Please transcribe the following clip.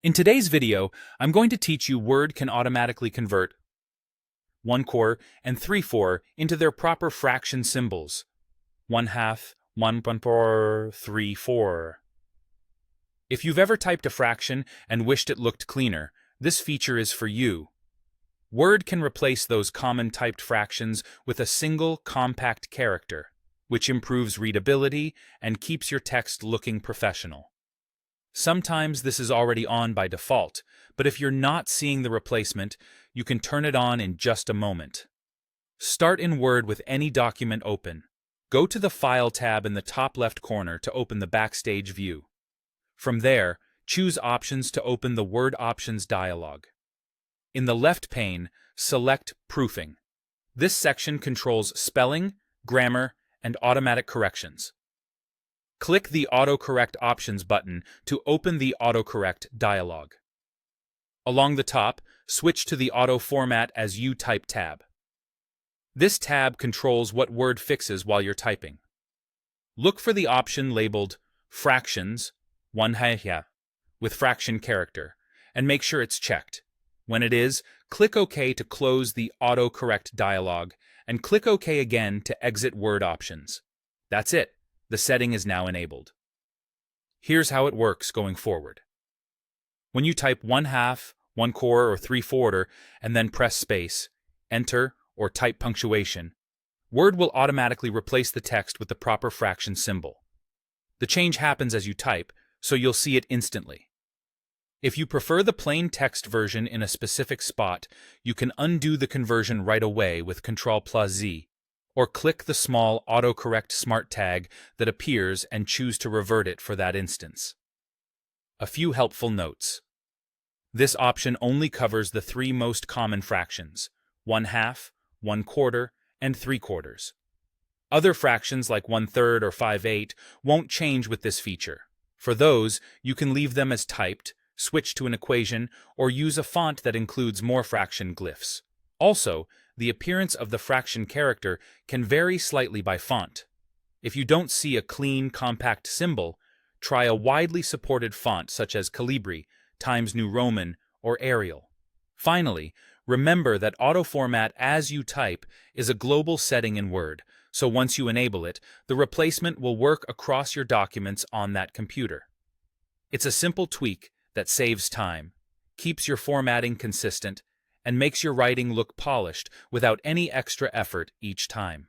In today's video, I'm going to teach you Word can automatically convert 1/4 and 3/4 into their proper fraction symbols. 1/2, 1/4, 3/4. If you've ever typed a fraction and wished it looked cleaner, this feature is for you. Word can replace those common typed fractions with a single compact character, which improves readability and keeps your text looking professional. Sometimes this is already on by default, but if you're not seeing the replacement, you can turn it on in just a moment. Start in Word with any document open. Go to the File tab in the top left corner to open the Backstage view. From there, choose Options to open the Word Options dialog. In the left pane, select Proofing. This section controls spelling, grammar, and automatic corrections. Click the Autocorrect Options button to open the Autocorrect dialog. Along the top, switch to the Auto Format as You Type tab. This tab controls what Word fixes while you're typing. Look for the option labeled Fractions, 1/2, with fraction character, and make sure it's checked. When it is, click OK to close the Autocorrect dialog, and click OK again to exit Word Options. That's it. The setting is now enabled. Here's how it works going forward. When you type 1/2, 1/4, or 3/4, and then press space, enter, or type punctuation, Word will automatically replace the text with the proper fraction symbol. The change happens as you type, so you'll see it instantly. If you prefer the plain text version in a specific spot, you can undo the conversion right away with Ctrl+Z, or click the small Autocorrect Smart tag that appears and choose to revert it for that instance. A few helpful notes. This option only covers the three most common fractions: 1/2, 1/4, and 3/4. Other fractions like 1/3 or 5/8 won't change with this feature. For those, you can leave them as typed, switch to an equation, or use a font that includes more fraction glyphs. Also, the appearance of the fraction character can vary slightly by font. If you don't see a clean, compact symbol, try a widely supported font such as Calibri, Times New Roman, or Arial. Finally, remember that Auto Format as you type is a global setting in Word, so once you enable it, the replacement will work across your documents on that computer. It's a simple tweak that saves time, keeps your formatting consistent, and makes your writing look polished without any extra effort each time.